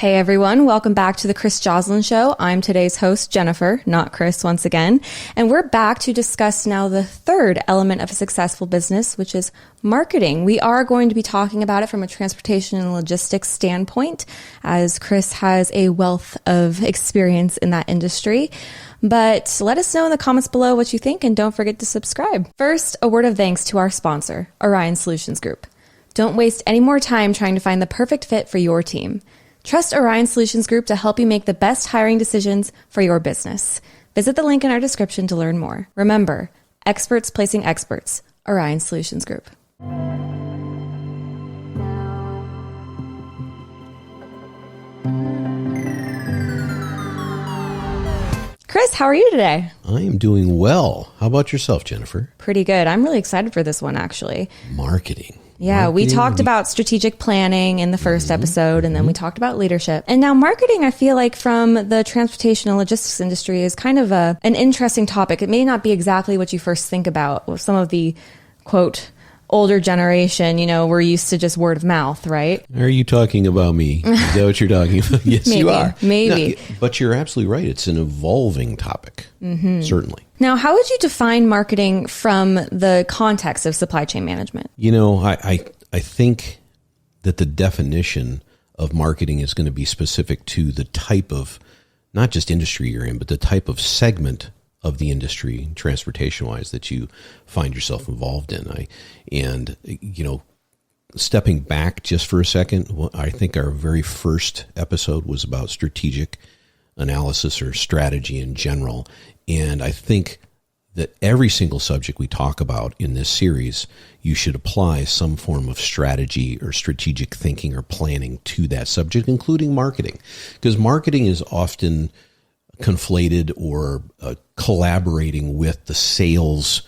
Hey everyone, welcome back to the Chris Joslyn Show. I'm today's host, Jennifer, not Chris once again. And we're back to discuss now the third element of a successful business, which is marketing. We are going to be talking about it from a transportation and logistics standpoint, as Chris has a wealth of experience in that industry. But let us know in the comments below what you think, and don't forget to subscribe. First, a word of thanks to our sponsor, Orion Solutions Group. Don't waste any more time trying to find the perfect fit for your team. Trust Orion Solutions Group to help you make the best hiring decisions for your business. Visit the link in our description to learn more. Remember, experts placing experts. Orion Solutions Group. Chris, how are you today? I am doing well. How about yourself, Jennifer? Pretty good. I'm really excited for this one, actually. Marketing. Yeah, we talked about strategic planning in the first episode, and then we talked about leadership. And now marketing, I feel like from the transportation and logistics industry is kind of an interesting topic. It may not be exactly what you first think about with some of the, quote, older generation, we're used to just word of mouth, right? Are you talking about me? Is that what you're talking about? Yes, maybe, you are. Maybe. No, but you're absolutely right. It's an evolving topic, certainly. Now, how would you define marketing from the context of supply chain management? I think that the definition of marketing is going to be specific to the type of, not just industry you're in, but the type of segment of the industry, transportation-wise, that you find yourself involved in. Stepping back just for a second, I think our very first episode was about strategic analysis or strategy in general. And I think that every single subject we talk about in this series, you should apply some form of strategy or strategic thinking or planning to that subject, including marketing. Because marketing is often conflated or collaborating with a sales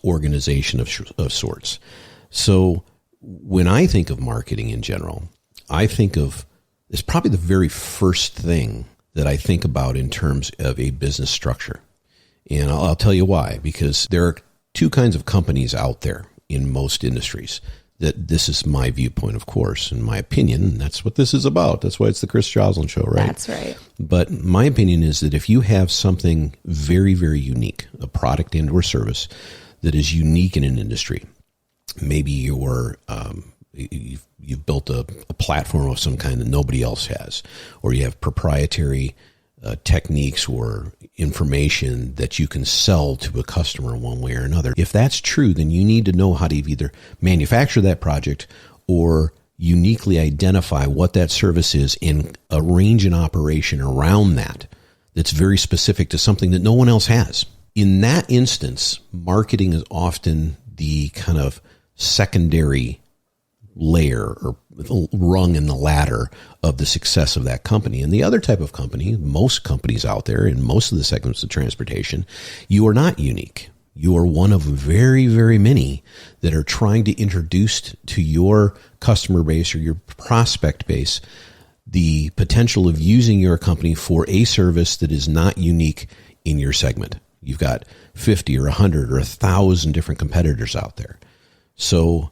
organization of sorts. So when I think of marketing in general, I think of, it's probably the very first thing that I think about in terms of a business structure. And I'll tell you why, because there are two kinds of companies out there in most industries. That this is my viewpoint, of course, and my opinion. And that's what this is about. That's why it's the Chris Joslyn Show, right? That's right. But my opinion is that if you have something very, very unique, a product and or service that is unique in an industry, maybe you've built a platform of some kind that nobody else has, or you have proprietary techniques or information that you can sell to a customer one way or another. If that's true, then you need to know how to either manufacture that project or uniquely identify what that service is and arrange an operation around that that's very specific to something that no one else has. In that instance, marketing is often the kind of secondary layer or rung in the ladder of the success of that company. And the other type of company, most companies out there in most of the segments of transportation, you are not unique. You are one of very, very many that are trying to introduce to your customer base or your prospect base the potential of using your company for a service that is not unique in your segment. You've got 50 or 100 or 1,000 different competitors out there. So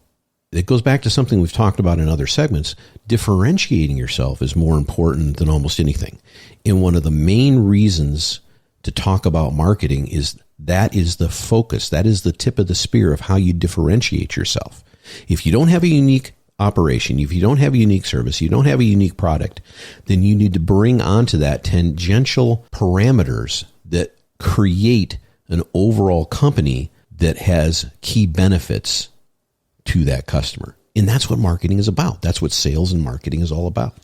it goes back to something we've talked about in other segments. Differentiating yourself is more important than almost anything. And one of the main reasons to talk about marketing is that is the focus. That is the tip of the spear of how you differentiate yourself. If you don't have a unique operation, if you don't have a unique service, you don't have a unique product, then you need to bring onto that tangential parameters that create an overall company that has key benefits to that customer. And that's what marketing is about. That's what sales and marketing is all about.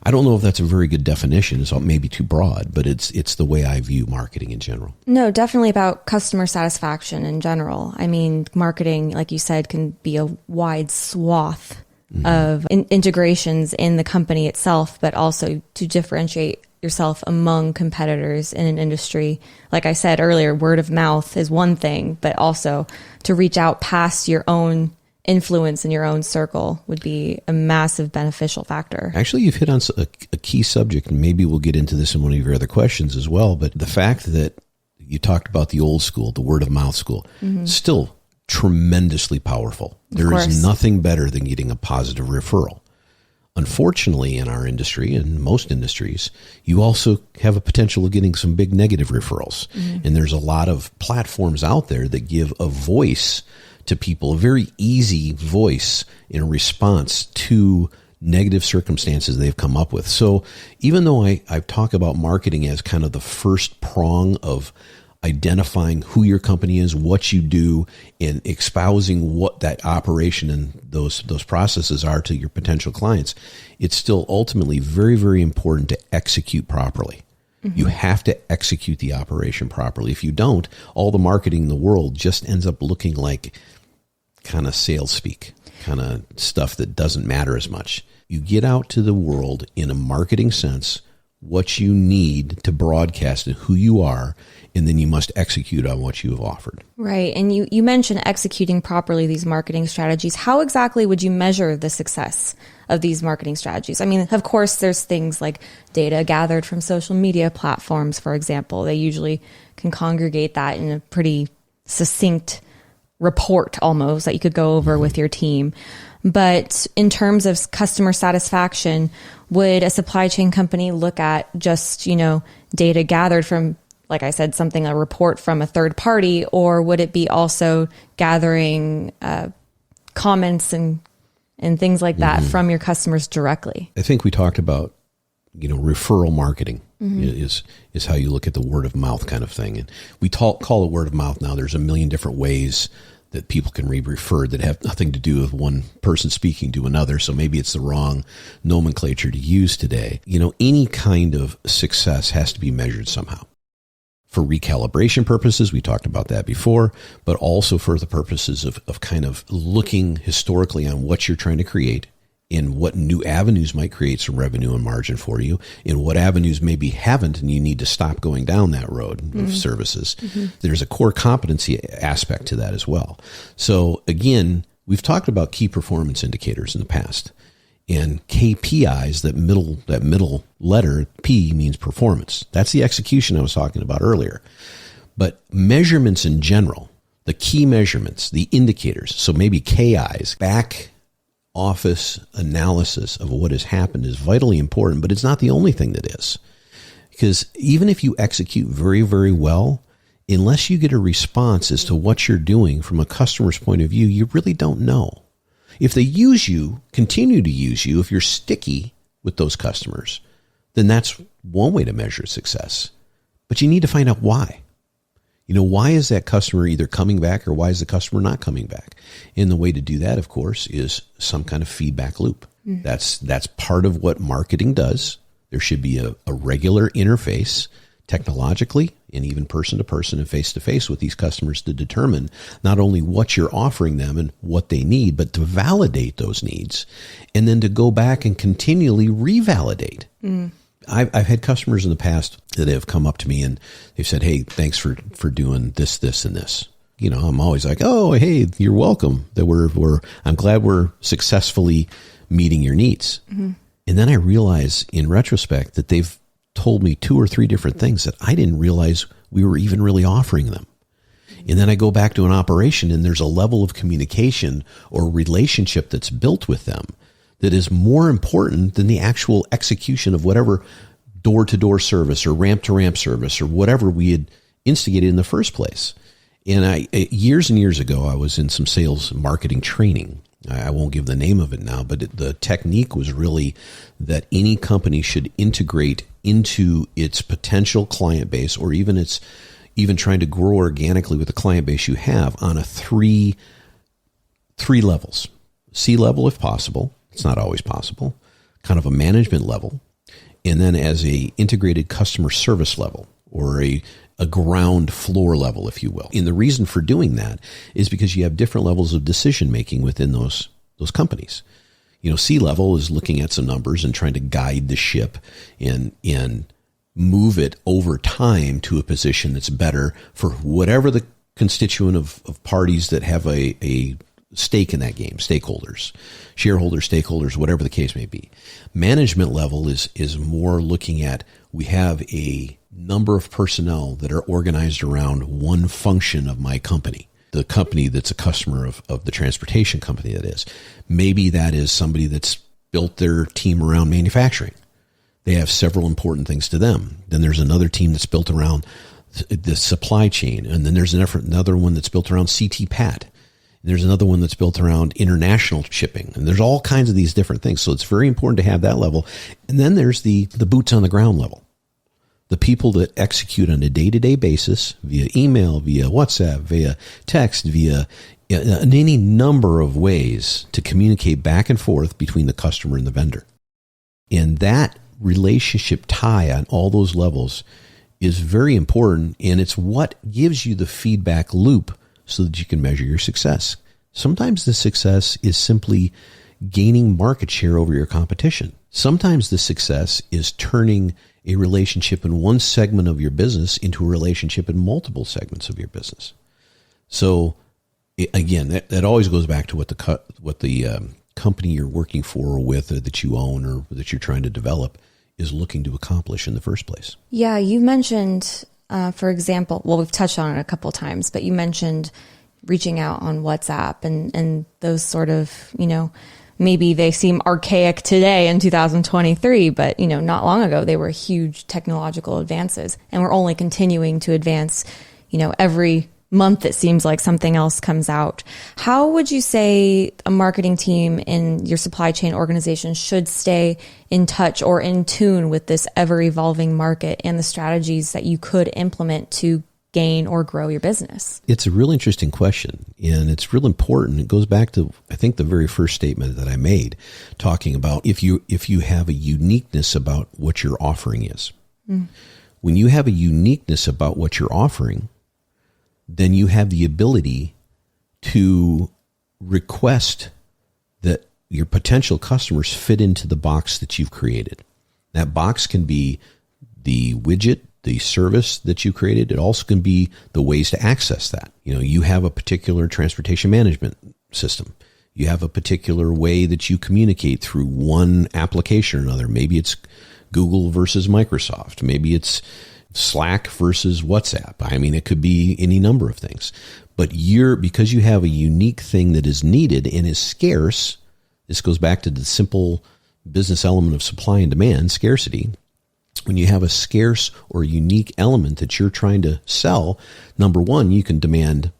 I don't know if that's a very good definition. It's maybe too broad, but it's the way I view marketing in general. No, definitely about customer satisfaction in general. I mean, marketing, like you said, can be a wide swath of integrations in the company itself, but also to differentiate yourself among competitors in an industry. Like I said earlier, word of mouth is one thing, but also to reach out past your own influence in your own circle would be a massive beneficial factor. Actually, you've hit on a key subject, and maybe we'll get into this in one of your other questions as well, but the fact that you talked about the old school, the word of mouth school, still tremendously powerful. There is nothing better than getting a positive referral. Unfortunately, in our industry and most industries, you also have a potential of getting some big negative referrals. And there's a lot of platforms out there that give a voice to people, a very easy voice in response to negative circumstances they've come up with. So even though I talk about marketing as kind of the first prong of identifying who your company is, what you do, and espousing what that operation and those processes are to your potential clients, it's still ultimately very, very important to execute properly. You have to execute the operation properly. If you don't, all the marketing in the world just ends up looking like kind of sales speak, kind of stuff that doesn't matter as much. You get out to the world in a marketing sense, what you need to broadcast and who you are, and then you must execute on what you have offered. Right. And you mentioned executing properly these marketing strategies. How exactly would you measure the success of these marketing strategies? I mean, of course, there's things like data gathered from social media platforms, for example. They usually can congregate that in a pretty succinct report almost that you could go over with your team. But in terms of customer satisfaction, would a supply chain company look at just, data gathered from, like I said, a report from a third party, or would it be also gathering comments and things like that from your customers directly? I think we talked about, referral marketing is how you look at the word of mouth kind of thing. And we call it word of mouth now. There's a million different ways that people can be referred that have nothing to do with one person speaking to another. So maybe it's the wrong nomenclature to use today. Any kind of success has to be measured somehow. For recalibration purposes, we talked about that before, but also for the purposes of kind of looking historically on what you're trying to create and what new avenues might create some revenue and margin for you, and what avenues maybe haven't, and you need to stop going down that road of services. There's a core competency aspect to that as well. So again, we've talked about key performance indicators in the past, and KPIs, that middle letter P means performance. That's the execution I was talking about earlier. But measurements in general, the key measurements, the indicators, so maybe KIs, back office analysis of what has happened is vitally important, but it's not the only thing that is. Because even if you execute very, very well, unless you get a response as to what you're doing from a customer's point of view, you really don't know. If they use you, continue to use you, if you're sticky with those customers, then that's one way to measure success. But you need to find out why. Why is that customer either coming back or why is the customer not coming back? And the way to do that, of course, is some kind of feedback loop. That's part of what marketing does. There should be a regular interface technologically and even person to person and face to face with these customers to determine not only what you're offering them and what they need, but to validate those needs and then to go back and continually revalidate. I've had customers in the past that have come up to me and they've said, "Hey, thanks for doing this, this, and this." I'm always like, "Oh, hey, you're welcome. That I'm glad we're successfully meeting your needs." And then I realize in retrospect that they've told me 2 or 3 different things that I didn't realize we were even really offering them. And then I go back to an operation and there's a level of communication or relationship that's built with them that is more important than the actual execution of whatever door-to-door service or ramp-to-ramp service or whatever we had instigated in the first place. And years and years ago, I was in some sales marketing training. I won't give the name of it now, but the technique was really that any company should integrate into its potential client base, or even trying to grow organically with the client base you have, on a three levels. C-level if possible. It's not always possible. Kind of a management level. And then as a integrated customer service level, or a ground floor level, if you will. And the reason for doing that is because you have different levels of decision making within those companies. C-level is looking at some numbers and trying to guide the ship and move it over time to a position that's better for whatever the constituent of parties that have a stake in that game, stakeholders, shareholders, stakeholders, whatever the case may be. Management level is more looking at, we have a number of personnel that are organized around one function of my company, the company that's a customer of the transportation company that is. Maybe that is somebody that's built their team around manufacturing. They have several important things to them. Then there's another team that's built around the supply chain. And then there's another one that's built around CT-PAT. And there's another one that's built around international shipping. And there's all kinds of these different things. So it's very important to have that level. And then there's the boots on the ground level. The people that execute on a day-to-day basis via email, via WhatsApp, via text, via in any number of ways to communicate back and forth between the customer and the vendor. And that relationship tie on all those levels is very important, and it's what gives you the feedback loop so that you can measure your success. Sometimes the success is simply gaining market share over your competition. Sometimes the success is turning a relationship in one segment of your business into a relationship in multiple segments of your business. So again, that always goes back to what the company you're working for or with, or that you own or that you're trying to develop is looking to accomplish in the first place. Yeah, you mentioned, for example, well, we've touched on it a couple of times, but you mentioned reaching out on WhatsApp and those sort of, maybe they seem archaic today in 2023, but, not long ago, they were huge technological advances, and we're only continuing to advance, every month it seems like something else comes out. How would you say a marketing team in your supply chain organization should stay in touch or in tune with this ever-evolving market and the strategies that you could implement to gain or grow your business? It's a really interesting question, and it's real important. It goes back to, I think, the very first statement that I made, talking about if you have a uniqueness about what your offering is. When you have a uniqueness about what you're offering, then you have the ability to request that your potential customers fit into the box that you've created. That box can be the widget, the service that you created. It also can be the ways to access that. You have a particular transportation management system. You have a particular way that you communicate through one application or another. Maybe it's Google versus Microsoft. Maybe it's Slack versus WhatsApp. I mean, it could be any number of things. But because you have a unique thing that is needed and is scarce, this goes back to the simple business element of supply and demand, scarcity. When you have a scarce or unique element that you're trying to sell, number one, you can demand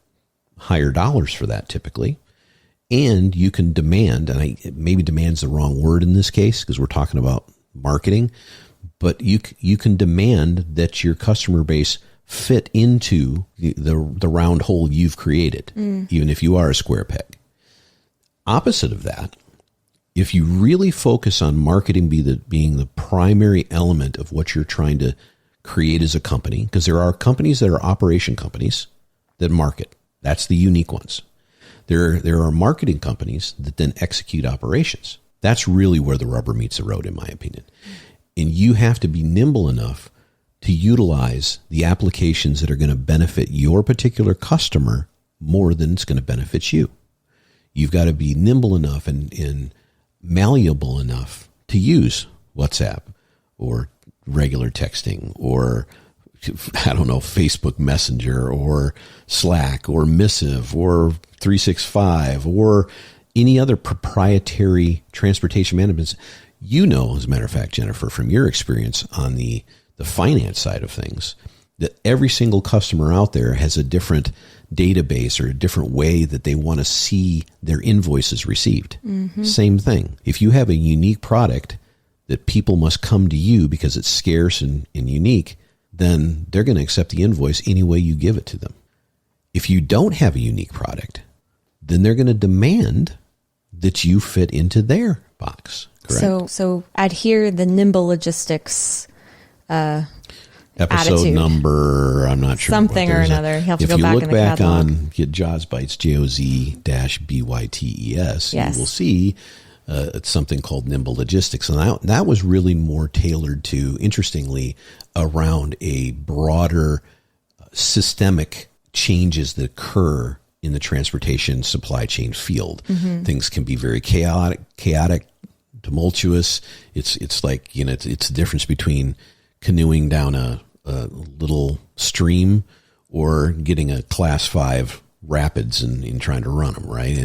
higher dollars for that typically. And you can demand, and maybe demand's the wrong word in this case because we're talking about marketing, but you can demand that your customer base fit into the round hole you've created, even if you are a square peg. Opposite of that, if you really focus on marketing being the primary element of what you're trying to create as a company, because there are companies that are operation companies that market. That's the unique ones. There are marketing companies that then execute operations. That's really where the rubber meets the road, in my opinion. And you have to be nimble enough to utilize the applications that are going to benefit your particular customer more than it's going to benefit you. You've got to be nimble enough and malleable enough to use WhatsApp or regular texting or, Facebook Messenger or Slack or Missive or 365 or any other proprietary transportation management. As a matter of fact, Jennifer, from your experience on the finance side of things, that every single customer out there has a different database or a different way that they want to see their invoices received. Same thing. If you have a unique product that people must come to you because it's scarce and unique, then they're going to accept the invoice any way you give it to them. If you don't have a unique product, then they're going to demand that you fit into their box. Correct? So adhere the nimble logistics episode attitude. Number, I'm not sure. Something or another. You have to go back in the catalog. If you look back on get Jaws Bites, JOZ-BYTES, you will see it's something called nimble logistics. And that was really more tailored to, interestingly, around a broader systemic changes that occur in the transportation supply chain field. Things can be very chaotic, tumultuous. It's like, it's the difference between canoeing down a little stream or getting a class 5 rapids and trying to run them, right?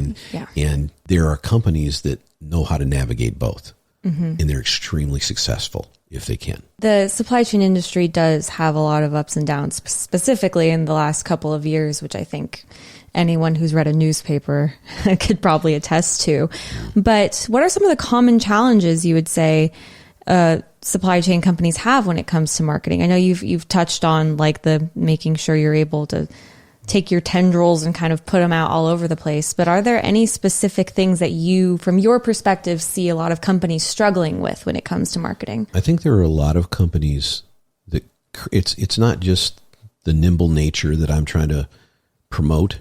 And there are companies that know how to navigate both. and they're extremely successful if they can. The supply chain industry does have a lot of ups and downs, specifically in the last couple of years, which I think anyone who's read a newspaper could probably attest to. But what are some of the common challenges you would say supply chain companies have when it comes to marketing? I know you've touched on like the making sure you're able to take your tendrils and kind of put them out all over the place. But are there any specific things that you, from your perspective, see a lot of companies struggling with when it comes to marketing? I think there are a lot of companies that it's not just the nimble nature that I'm trying to promote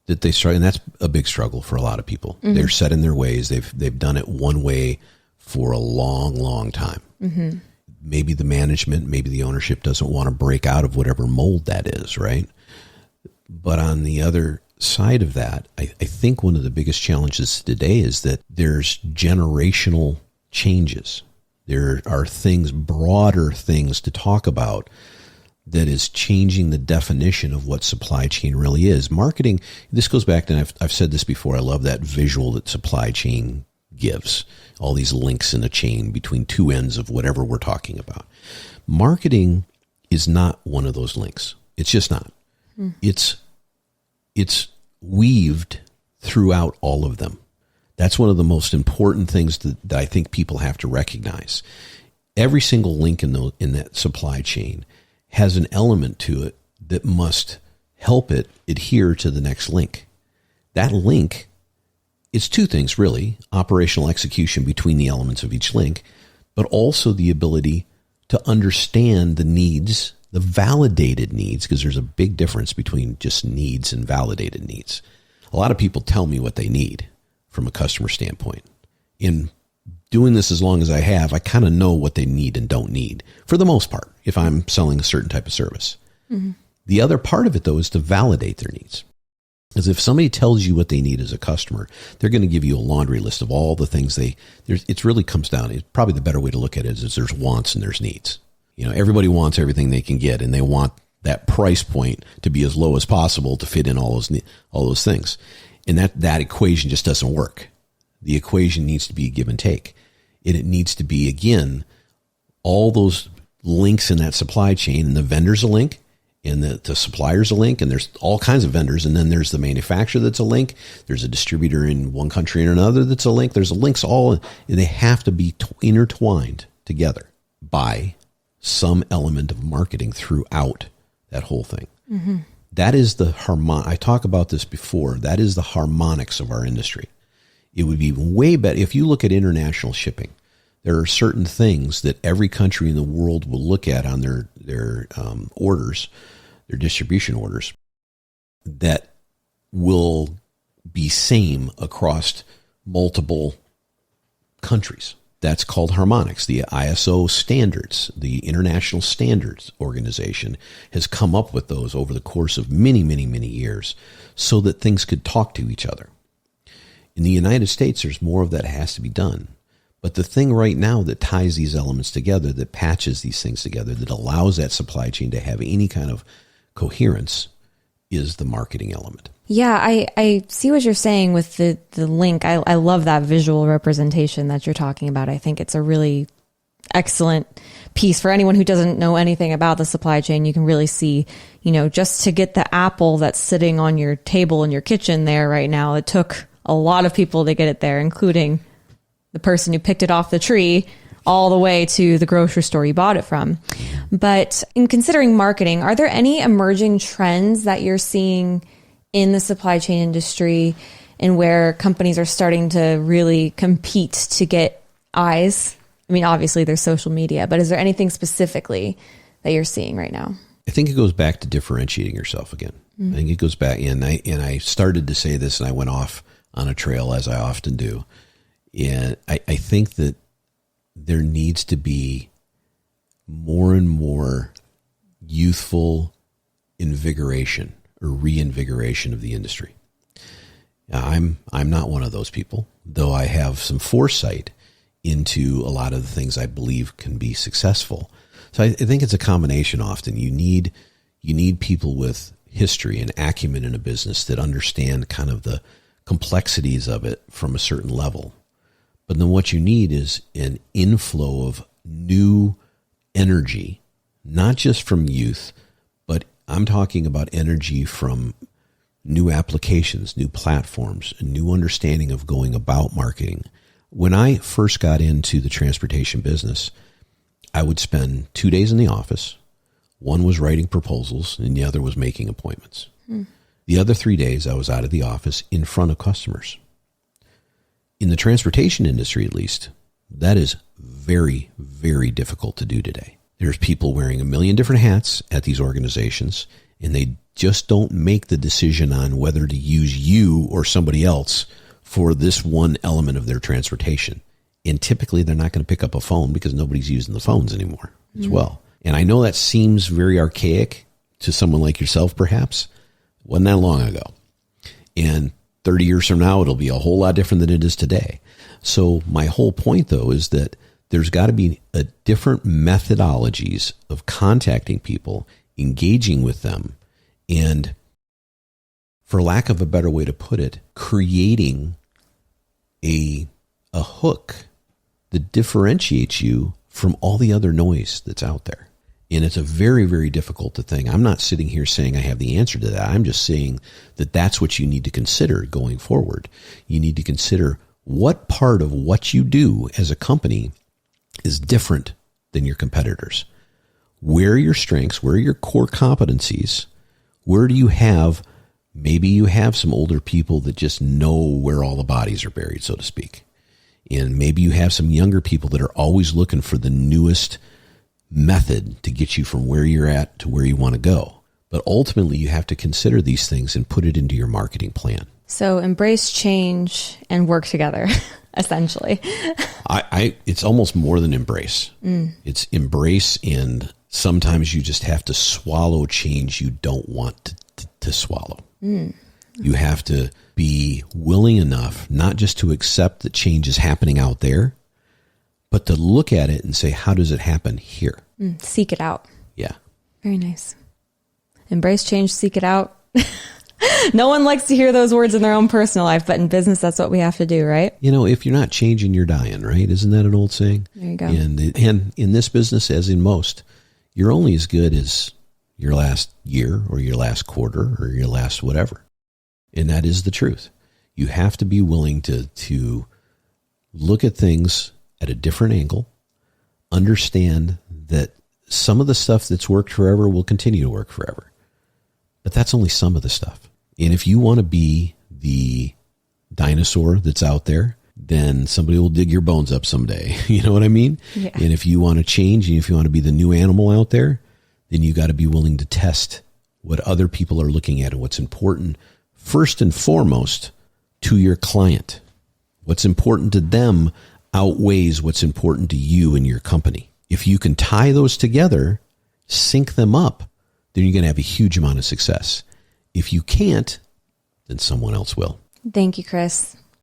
that they struggle, and that's a big struggle for a lot of people. They're set in their ways. They've done it one way for a long, long time. Maybe the management, maybe the ownership doesn't want to break out of whatever mold that is, right? But on the other side of that, I think one of the biggest challenges today is that there's generational changes. There are things, broader things to talk about that is changing the definition of what supply chain really is. Marketing, this goes back to, and I've said this before, I love that visual that supply chain gives. All these links in a chain between two ends of whatever we're talking about. Marketing is not one of those links. It's just not. It's weaved throughout all of them. That's one of the most important things that I think people have to recognize. Every single link in that supply chain has an element to it that must help it adhere to the next link. That link is two things, really: operational execution between the elements of each link, but also the ability to understand the needs, the validated needs, because there's a big difference between just needs and validated needs. A lot of people tell me what they need from a customer standpoint. In doing this as long as I have, I kind of know what they need and don't need, for the most part, if I'm selling a certain type of service. The other part of it, though, is to validate their needs. Because if somebody tells you what they need as a customer, they're going to give you a laundry list of all the things it really comes down. It's probably the better way to look at it is there's wants and there's needs. You know, everybody wants everything they can get, and they want that price point to be as low as possible to fit in all those things. And that equation just doesn't work. The equation needs to be a give and take. And it needs to be, again, all those links in that supply chain, and the vendor's a link, and the supplier's a link, and there's all kinds of vendors, and then there's the manufacturer that's a link. There's a distributor in one country and another that's a link. There's links all, and they have to be intertwined together by some element of marketing throughout that whole thing. That is the I talk about this before. That is the harmonics of our industry. It would be way better if you look at international shipping. There are certain things that every country in the world will look at on their orders, their distribution orders, that will be same across multiple countries. That's called harmonics. The ISO standards, the International Standards Organization, has come up with those over the course of many, many, many years so that things could talk to each other. In the United States, there's more of that has to be done. But the thing right now that ties these elements together, that patches these things together, that allows that supply chain to have any kind of coherence is the marketing element. Yeah, I see what you're saying with the link. I love that visual representation that you're talking about. I think it's a really excellent piece for anyone who doesn't know anything about the supply chain. You can really see, just to get the apple that's sitting on your table in your kitchen there right now, it took a lot of people to get it there, including the person who picked it off the tree all the way to the grocery store you bought it from. But in considering marketing, are there any emerging trends that you're seeing in the supply chain industry and where companies are starting to really compete to get eyes? I mean, obviously there's social media, but is there anything specifically that you're seeing right now? I think it goes back to differentiating yourself again. I think it goes back, and I started to say this and I went off on a trail, as I often do. And I think that there needs to be more and more youthful invigoration or reinvigoration of the industry. I'm not one of those people, though I have some foresight into a lot of the things I believe can be successful. So I think it's a combination often. You need people with history and acumen in a business that understand kind of the complexities of it from a certain level. But then what you need is an inflow of new energy, not just from youth, but I'm talking about energy from new applications, new platforms, a new understanding of going about marketing. When I first got into the transportation business, I would spend 2 days in the office. One was writing proposals and the other was making appointments. The other 3 days I was out of the office in front of customers. In the transportation industry, at least, that is very, very difficult to do today. There's people wearing a million different hats at these organizations, and they just don't make the decision on whether to use you or somebody else for this one element of their transportation. And typically they're not going to pick up a phone because nobody's using the phones anymore as well. And I know that seems very archaic to someone like yourself, perhaps. Wasn't that long ago. And 30 years from now, it'll be a whole lot different than it is today. So my whole point, though, is that there's got to be a different methodologies of contacting people, engaging with them, and, for lack of a better way to put it, creating a hook that differentiates you from all the other noise that's out there. And it's a very, very difficult thing. I'm not sitting here saying I have the answer to that. I'm just saying that that's what you need to consider going forward. You need to consider what part of what you do as a company is different than your competitors. Where are your strengths? Where are your core competencies? Where do you have, maybe you have some older people that just know where all the bodies are buried, so to speak. And maybe you have some younger people that are always looking for the newest method to get you from where you're at to where you want to go. But ultimately, you have to consider these things and put it into your marketing plan. So embrace change and work together, essentially. It's almost more than embrace. It's embrace, and sometimes you just have to swallow change you don't want to swallow. You have to be willing enough not just to accept that change is happening out there, but to look at it and say, how does it happen here? Seek it out. Yeah. Very nice. Embrace change, seek it out. No one likes to hear those words in their own personal life, but in business, that's what we have to do, right? You know, if you're not changing, you're dying, right? Isn't that an old saying? There you go. And in this business, as in most, you're only as good as your last year or your last quarter or your last whatever. And that is the truth. You have to be willing to look at things at a different angle, understand that some of the stuff that's worked forever will continue to work forever. But that's only some of the stuff. And if you want to be the dinosaur that's out there, then somebody will dig your bones up someday. You know what I mean? Yeah. And if you want to change, and if you want to be the new animal out there, then you got to be willing to test what other people are looking at and what's important, first and foremost, to your client. What's important to them outweighs what's important to you and your company. If you can tie those together, sync them up, then you're going to have a huge amount of success. If you can't, then someone else will. Thank you, Chris.